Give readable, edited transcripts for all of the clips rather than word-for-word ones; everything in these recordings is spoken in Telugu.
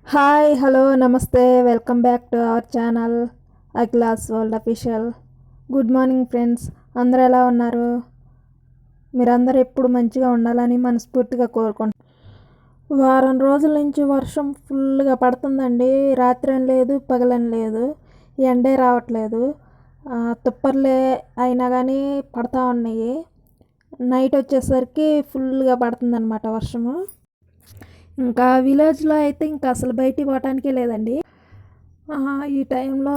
హాయ్ హలో నమస్తే welcome back to our channel Akhila's world official. Good morning friends, అందరూ ఎలా ఉన్నారు? మీరందరూ ఎప్పుడు మంచిగా ఉండాలని మనస్ఫూర్తిగా కోరుకుంటున్నాను. వారం రోజుల నుంచి వర్షం ఫుల్గా పడుతుందండి. రాత్రి అని లేదు, పగలని లేదు, ఎండే రావట్లేదు. తుప్పర్లే అయినా కానీ పడతా ఉన్నాయి. నైట్ వచ్చేసరికి ఫుల్గా పడుతుందన్నమాట వర్షము. ఇంకా విలేజ్లో అయితే ఇంకా అసలు బయటికి పోవటానికే లేదండి. ఈ టైంలో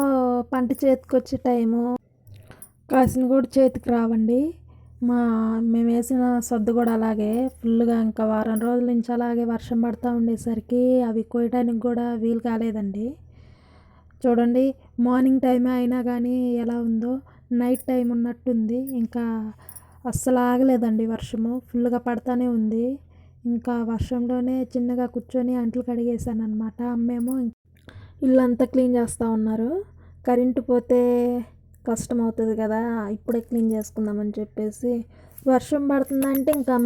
పంట చేతికి వచ్చే టైము, కాసిన కూడా చేతికి రావండి. మేము వేసిన సొద్దు కూడా అలాగే ఫుల్గా ఇంకా వారం రోజుల నుంచి అలాగే వర్షం పడుతూ ఉండేసరికి అవి కోయడానికి కూడా వీలు కాలేదండి. చూడండి, మార్నింగ్ టైమే అయినా కానీ ఎలా ఉందో, నైట్ టైం ఉన్నట్టుంది. ఇంకా అస్సలు ఆగలేదండి వర్షము, ఫుల్గా పడుతూనే ఉంది. ఇంకా వర్షంలోనే చిన్నగా కూర్చొని అంట్లు కడిగేసాను అనమాట. అమ్మేమో ఇల్లంతా క్లీన్ చేస్తూ ఉన్నారు. కరెంటు పోతే కష్టం అవుతుంది కదా, ఇప్పుడే క్లీన్ చేసుకుందామని చెప్పేసి. వర్షం పడుతుందంటే ఇంకా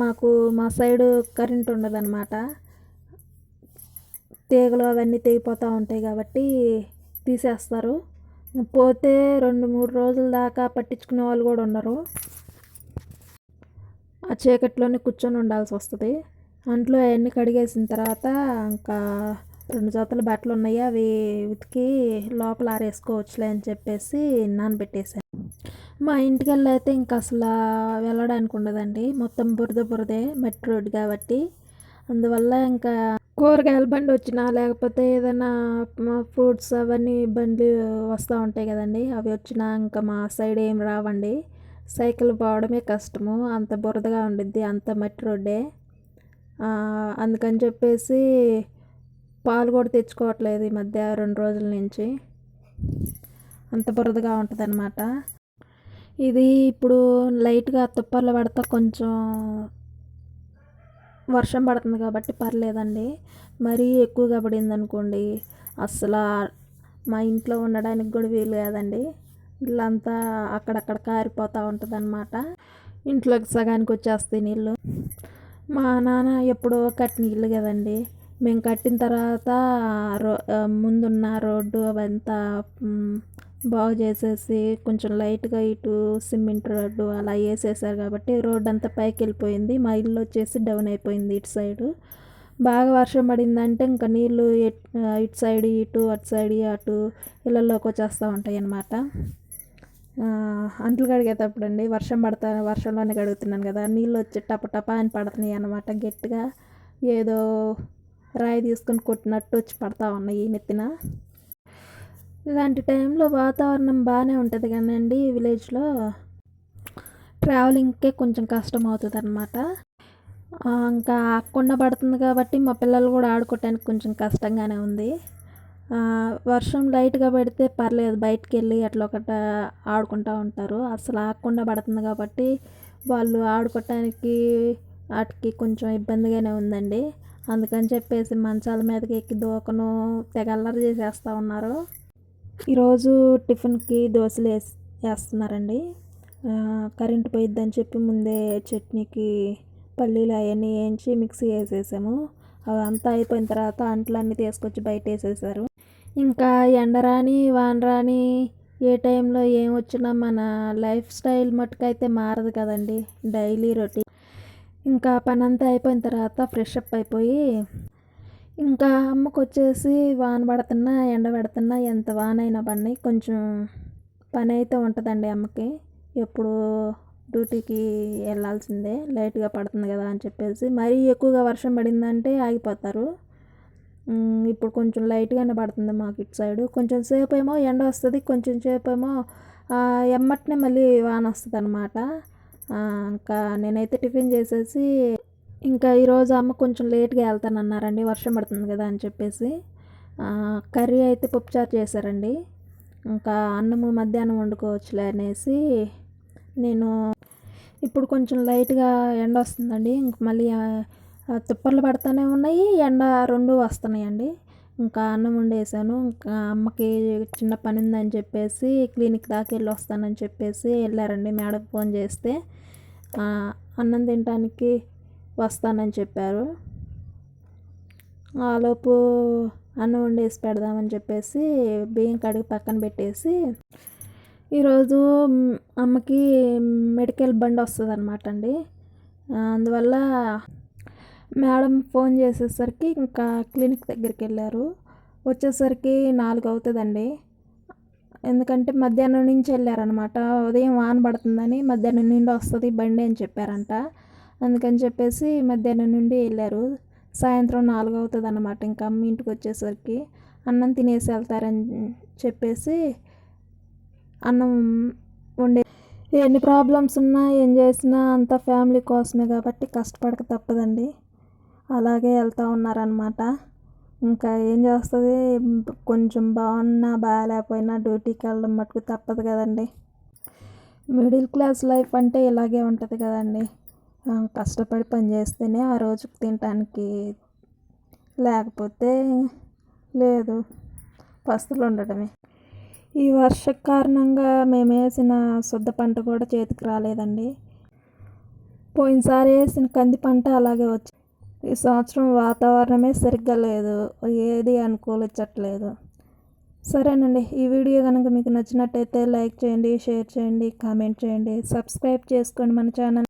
మా సైడు కరెంట్ ఉండదన్నమాట. తీగలు అవన్నీ తెగిపోతూ ఉంటాయి కాబట్టి తీసేస్తారు. పోతే 2-3 రోజుల దాకా పట్టించుకునే వాళ్ళు కూడా ఉండరు. ఆ చీకట్లోనే కూర్చొని ఉండాల్సి వస్తుంది. అంట్లు అవన్నీ కడిగేసిన తర్వాత ఇంకా 2 జతల బట్టలు ఉన్నాయి, అవి ఉతికి లోపల ఆరేసుకోవచ్చులే అని చెప్పేసి నానబెట్టేసాను. మా ఇంటికి వెళ్ళైతే ఇంకా అసలు వెళ్ళడానికి ఉండదండి, మొత్తం బురదే, మట్టి రోడ్డు కాబట్టి. అందువల్ల ఇంకా కూరగాయల బండి వచ్చినా లేకపోతే ఏదైనా ఫ్రూట్స్ అవన్నీ బండ్లు వస్తూ ఉంటాయి కదండి, అవి వచ్చినా ఇంకా మా సైడ్ ఏం రావండి. సైకిల్ పోవడమే కష్టము, అంత బురదగా ఉండిద్ది, అంత మట్టి రోడ్డే. అందుకని చెప్పేసి పాలు కూడా తెచ్చుకోవట్లేదు ఈ మధ్య 2 రోజుల నుంచి, అంత బురదగా ఉంటుంది అన్నమాట. ఇది ఇప్పుడు లైట్గా తుప్పర్లు పడతా కొంచెం వర్షం పడుతుంది కాబట్టి పర్లేదండి. మరీ ఎక్కువగా పడింది అనుకోండి, అస్సలు మా ఇంట్లో ఉండడానికి కూడా వీలు కాదండి. ఇల్లంతా అక్కడక్కడ కారిపోతూ ఉంటుంది అన్నమాట. ఇంట్లోకి సగానికి వచ్చేస్తాయి నీళ్ళు. మా నాన్న ఎప్పుడో కట్టిన ఇల్లు కదండి, మేము కట్టిన తర్వాత ముందున్న రోడ్డు అవంతా బాగు చేసేసి కొంచెం లైట్గా ఇటు సిమెంట్ రోడ్డు అలా వేసేసారు కాబట్టి రోడ్డు అంతా పైకి వెళ్ళిపోయింది. మా ఇల్లు వచ్చేసి డౌన్ అయిపోయింది ఇటు సైడు. బాగా వర్షం పడిందంటే ఇంకా నీళ్ళు ఇటు సైడ్ ఇటు, అటు సైడ్ అటు ఇళ్ళల్లోకి వచ్చేస్తూ ఉంటాయి అన్నమాట. అంట్లు కడిగేటప్పుడు అండి, వర్షంలోనే కడుగుతున్నాను కదా, నీళ్ళు వచ్చి టప అని పడుతున్నాయి అన్నమాట. గట్టిగా ఏదో రాయి తీసుకొని కొట్టినట్టు వచ్చి పడతా ఉన్నాయి నెత్తిన. ఇలాంటి టైంలో వాతావరణం బాగానే ఉంటుంది కానండి, విలేజ్లో ట్రావెలింగ్కే కొంచెం కష్టం అవుతుంది అన్నమాట. ఇంకా కుండ పడుతుంది కాబట్టి మా పిల్లలు కూడా ఆడుకోవటానికి కొంచెం కష్టంగానే ఉంది. వర్షం లైట్గా పడితే పర్లేదు, బయటికి వెళ్ళి అట్లా ఒకట ఆడుకుంటూ ఉంటారు. అసలు ఆగకుండా పడుతుంది కాబట్టి వాళ్ళు ఆడుకోవటానికి వాటికి కొంచెం ఇబ్బందిగానే ఉందండి. అందుకని చెప్పేసి మంచాల మీదకి ఎక్కి దూకను, తెగ అల్లరి చేసేస్తూ ఉన్నారు. ఈరోజు టిఫిన్కి దోశలు వేస్తున్నారండి. కరెంటు పోయిద్దని చెప్పి ముందే చట్నీకి పల్లీలు అవన్నీ వేయించి మిక్సీ వేసేసాము. అవి అంతా అయిపోయిన తర్వాత అంట్లన్నీ తీసుకొచ్చి బయట వేసేసారు. ఇంకా ఎండ రాని వాన రాని ఏ టైంలో ఏం వచ్చినా మన లైఫ్ స్టైల్ మట్టుకైతే మారదు కదండి, డైలీ రొటీన్. ఇంకా పని అంతా అయిపోయిన తర్వాత ఫ్రెష్ అప్ అయిపోయి, ఇంకా అమ్మకు వచ్చేసి వాన పడుతున్నా ఎండ పడుతున్నా ఎంత వాన అయినా పడినాయి కొంచెం పని అయితే ఉంటుందండి అమ్మకి. ఎప్పుడు డ్యూటీకి వెళ్ళాల్సిందే, లేట్గా పడుతుంది కదా అని చెప్పేసి. మరీ ఎక్కువగా వర్షం పడిందంటే ఆగిపోతారు. ఇప్పుడు కొంచెం లైట్గానే పడుతుంది మాకు ఇటు సైడు. కొంచెం సేపు ఏమో ఎండ వస్తుంది, కొంచెం సేపు ఏమో ఎమ్మటనే మళ్ళీ వాన వస్తుంది అన్నమాట. ఇంకా నేనైతే టిఫిన్ చేసేసి, ఇంకా ఈరోజు అమ్మ కొంచెం లేట్గా వెళ్తానన్నారండి వర్షం పడుతుంది కదా అని చెప్పేసి. కర్రీ అయితే పప్పుచారు చేశారండి. ఇంకా అన్నము మధ్యాహ్నం వండుకోవచ్చులే అనేసి నేను ఇప్పుడు కొంచెం లైట్గా ఎండ వస్తుందండి, ఇంక మళ్ళీ తుప్పర్లు పడుతూనే ఉన్నాయి, ఎండ రెండు వస్తున్నాయండి. ఇంకా అన్నం వండేసాను. ఇంకా అమ్మకి చిన్న పని ఉందని చెప్పేసి క్లినిక్ దాకా వెళ్ళి వస్తానని చెప్పేసి వెళ్ళారండి. మేడకు ఫోన్ చేస్తే అన్నం తినడానికి వస్తానని చెప్పారు. ఆలోపు అన్నం వండేసి పెడదామని చెప్పేసి బియ్యం కడిగి పక్కన పెట్టేసి ఈరోజు అమ్మకి మెడికల్ బండి వస్తుంది అనమాట అండి. అందువల్ల మేడం ఫోన్ చేసేసరికి ఇంకా క్లినిక్ దగ్గరికి వెళ్ళారు. వచ్చేసరికి 4 అవుతుందండి. ఎందుకంటే మధ్యాహ్నం నుంచి వెళ్ళారనమాట. ఉదయం వాన పడుతుందని మధ్యాహ్నం నుండి వస్తుంది బండి అని చెప్పారంట. అందుకని చెప్పేసి మధ్యాహ్నం నుండి వెళ్ళారు. సాయంత్రం 4 అవుతుంది అన్నమాట. ఇంకా అమ్మ ఇంటికి వచ్చేసరికి అన్నం తినేసి వెళ్తారని చెప్పేసి అన్నం వండే. ఎన్ని ప్రాబ్లమ్స్ ఉన్నా ఏం చేసినా అంతా ఫ్యామిలీ కోసమే కాబట్టి కష్టపడక తప్పదండి. అలాగే వెళ్తూ ఉన్నారనమాట. ఇంకా ఏం చేస్తుంది, కొంచెం బాగున్నా బాగాలేకపోయినా డ్యూటీకి వెళ్ళడం మటుకు తప్పదు కదండి. మిడిల్ క్లాస్ లైఫ్ అంటే ఇలాగే ఉంటుంది కదండి. కష్టపడి పని చేస్తేనే ఆ రోజుకి తినటానికి, లేకపోతే లేదు, పస్తులు ఉండటమే. ఈ వర్ష కారణంగా మేము వేసిన శుద్ధ పంట కూడా చేతికి రాలేదండి. పోయినసారి వేసిన కంది పంట అలాగే వచ్చింది. ఈ సంవత్సరం వాతావరణమే సరిగ్గా లేదు, ఏది అనుకూలించట్లేదు. సరేనండి, ఈ వీడియో కనుక మీకు నచ్చినట్టయితే లైక్ చేయండి, షేర్ చేయండి, కామెంట్ చేయండి, సబ్స్క్రైబ్ చేసుకోండి మన ఛానల్.